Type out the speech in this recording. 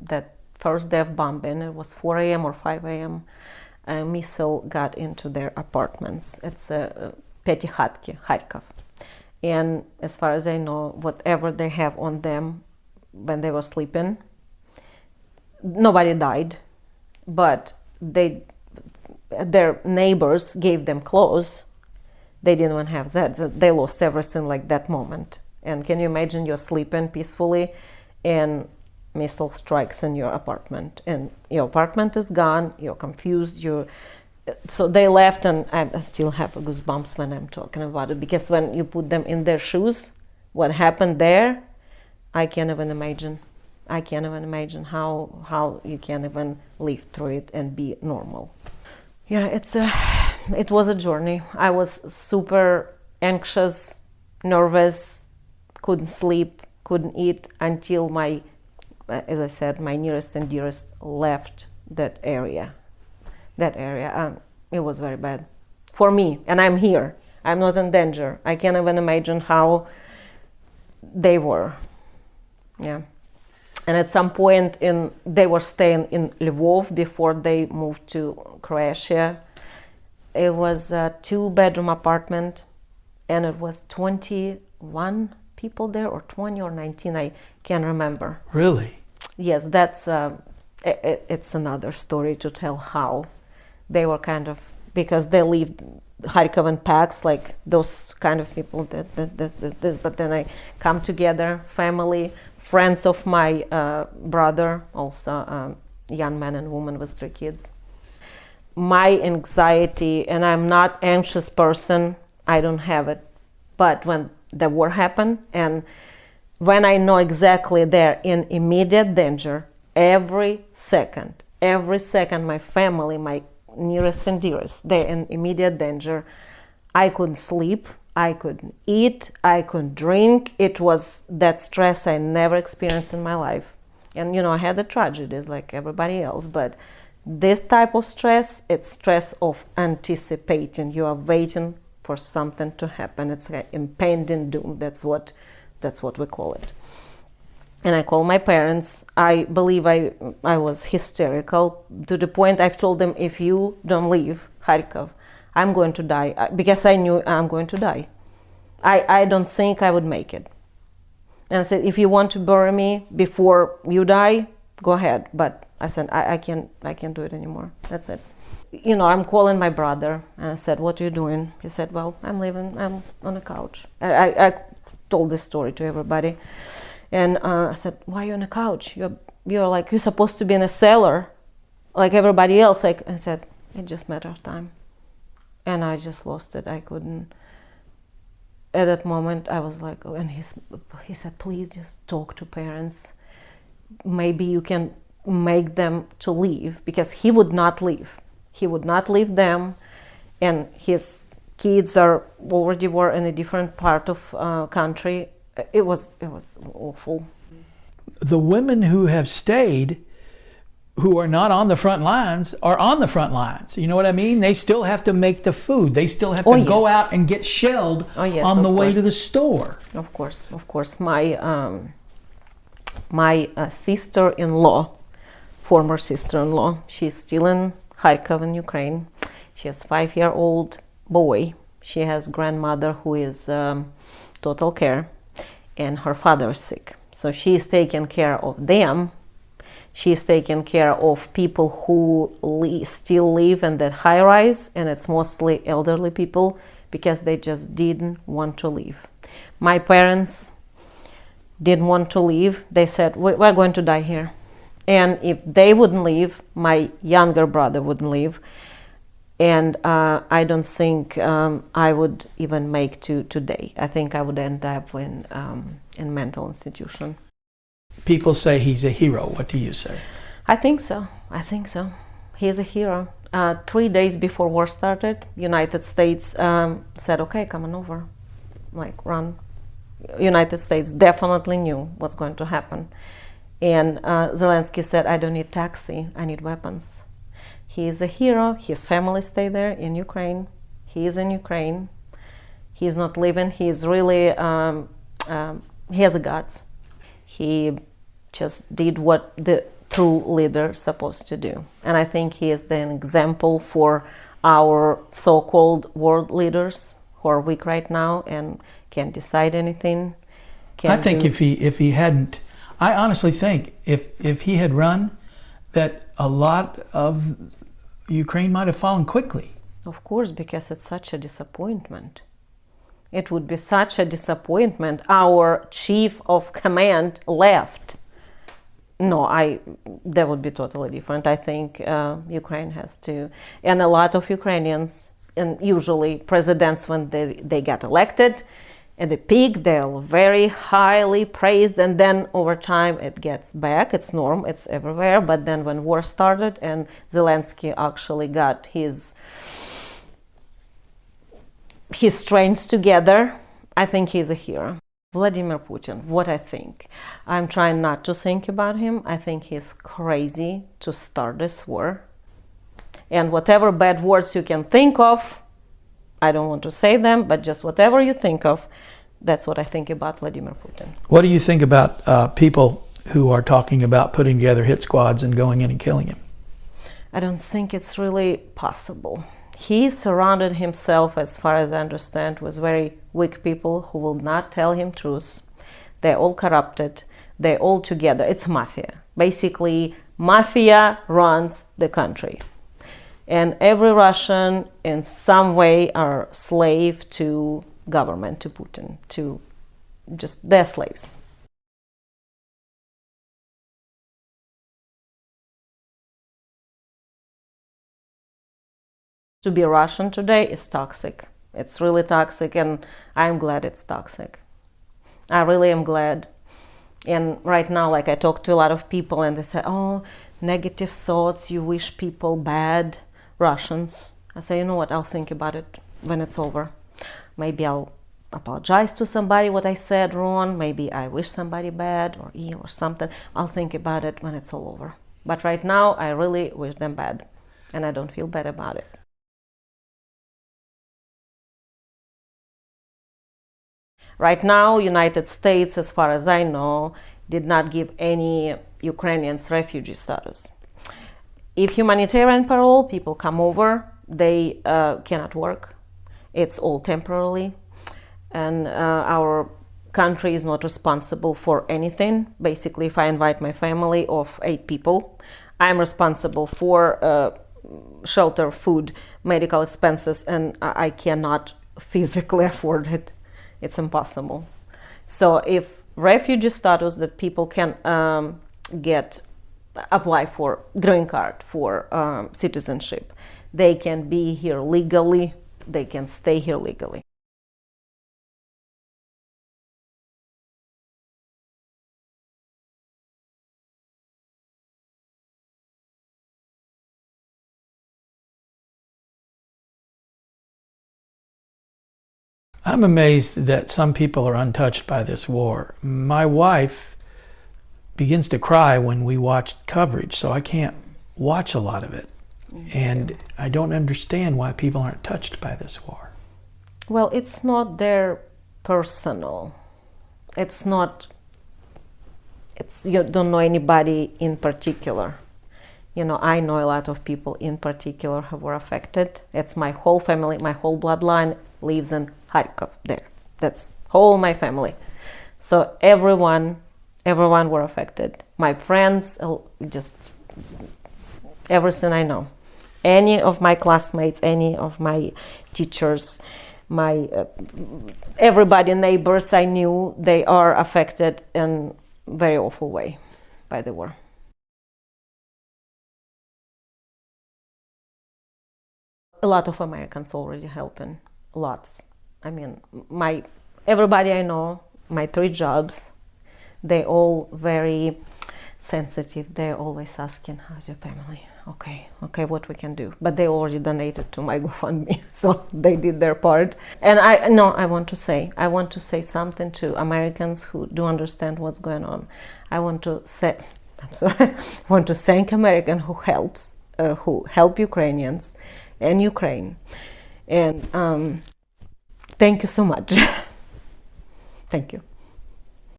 that first day of bombing, it was 4 a.m. or 5 a.m., a missile got into their apartments. It's a Petykhatki, Kharkov. And as far as I know, whatever they have on them when they were sleeping, nobody died, but their neighbors gave them clothes. They didn't even have that. They lost everything like that moment. And can you imagine you're sleeping peacefully and missile strikes in your apartment and your apartment is gone, you're confused, so they left, and I still have goosebumps when I'm talking about it, because when you put them in their shoes, what happened there, I can't even imagine. I can't even imagine how you can even live through it and be normal. Yeah, it was a journey. I was super anxious, nervous, couldn't sleep, couldn't eat until as I said, my nearest and dearest left that area. It was very bad for me, and I'm here. I'm not in danger. I can't even imagine how they were. Yeah. And at some point they were staying in Lvov before they moved to Croatia. It was a 2-bedroom apartment, and it was 21 people there, or 20 or 19, I can't remember. Really? Yes, that's it's another story to tell how they were kind of, because they lived Kharkov in packs, like those kind of people this, but then I come together, family, friends of my brother, also young man and woman with 3 kids. My anxiety, and I'm not anxious person, I don't have it, but when the war happened, and when I know exactly they're in immediate danger, every second, my family, my nearest and dearest, they're in immediate danger. I couldn't sleep, I couldn't eat, I couldn't drink. It was that stress I never experienced in my life. And I had the tragedies like everybody else, but this type of stress, it's stress of anticipating. You are waiting for something to happen. It's like impending doom. That's what we call it. And I called my parents. I believe I was hysterical to the point I've told them, if you don't leave Kharkov, I'm going to die, because I knew I'm going to die. I don't think I would make it. And I said, if you want to bury me before you die, go ahead. But I said, I can't do it anymore. That's it. I'm calling my brother, and I said, what are you doing? He said, well, I'm leaving. I'm on the couch. I told this story to everybody. And I said, why are you on the couch? You're supposed to be in a cellar like everybody else. I said, it's just a matter of time. And I just lost it. I couldn't. At that moment, I was like, oh, and he said, please just talk to parents. Maybe you can make them to leave, because he would not leave. He would not leave them, and his kids already were in a different part of country. It was awful. The women who have stayed, who are not on the front lines, are on the front lines. You know what I mean? They still have to make the food. They still have to go out and get shelled on the way to the store. Of course. My sister-in-law, former sister-in-law, she's still in Kharkov in Ukraine. She has a 5-year-old boy. She has grandmother who is total care, and her father is sick. So she's taking care of them. She's taking care of people who still live in that high-rise, and it's mostly elderly people, because they just didn't want to leave. My parents didn't want to leave. They said, we're going to die here. And if they wouldn't leave, my younger brother wouldn't leave. And I don't think I would even make to today. I think I would end up in mental institution. People say he's a hero. What do you say? I think so. He's a hero. 3 days before war started, United States said, okay, come on over, run. United States definitely knew what's going to happen. And Zelensky said, I don't need taxi, I need weapons. He is a hero. His family stay there in Ukraine. He is in Ukraine. He's not leaving. He's really, he has a guts. He just did what the true leader supposed to do. And I think he is an example for our so-called world leaders who are weak right now and can't decide anything. I think if he hadn't, I honestly think if he had run, that a lot of Ukraine might have fallen quickly. Of course, because it's such a disappointment. It would be such a disappointment. Our chief of command left. No, that would be totally different. I think Ukraine has to, and a lot of Ukrainians, and usually presidents, when they get elected, at the peak they're very highly praised, and then over time it gets back. It's norm, it's everywhere. But then when war started and Zelensky actually got his strengths together, I think he's a hero. Vladimir Putin, what I think. I'm trying not to think about him. I think he's crazy to start this war. And whatever bad words you can think of, I don't want to say them, but just whatever you think of, that's what I think about Vladimir Putin. What do you think about people who are talking about putting together hit squads and going in and killing him? I don't think it's really possible. He surrounded himself, as far as I understand, with very weak people who will not tell him truth. They're all corrupted. They're all together. It's mafia. Basically, mafia runs the country. And every Russian, in some way, are slave to government, to Putin, to just their slaves. To be Russian today is toxic. It's really toxic, and I'm glad it's toxic. I really am glad. And right now, like, I talk to a lot of people and they say, oh, negative thoughts, you wish people bad, Russians. I say, you know what, I'll think about it when it's over. Maybe I'll apologize to somebody what I said wrong. Maybe I wish somebody bad or ill or something. I'll think about it when it's all over. But right now, I really wish them bad, and I don't feel bad about it. Right now, United States, as far as I know, did not give any Ukrainians refugee status. If humanitarian parole, people come over, they cannot work. It's all temporarily. And our country is not responsible for anything. Basically, if I invite my family of 8 people, I'm responsible for shelter, food, medical expenses, and I cannot physically afford it. It's impossible. So if refugee status that people can apply for green card, for citizenship, they can be here legally, they can stay here legally. I'm amazed that some people are untouched by this war. My wife begins to cry when we watch coverage, so I can't watch a lot of it. And I don't understand why people aren't touched by this war. Well, it's not their personal. It's not, you don't know anybody in particular. You know, I know a lot of people in particular who were affected. It's my whole family, my whole bloodline lives in Kharkov there. That's whole my family. So everyone were affected. My friends, just everything I know. Any of my classmates, any of my teachers, my everybody, neighbors I knew, they are affected in a very awful way by the war. A lot of Americans already helping, lots. I mean, everybody I know, my 3 jobs, they all very sensitive. They're always asking, how's your family? Okay, what we can do. But they already donated to my GoFundMe, so they did their part. And I want to say something to Americans who do understand what's going on. I want to thank Americans who help Ukrainians and Ukraine. And thank you so much. Thank you.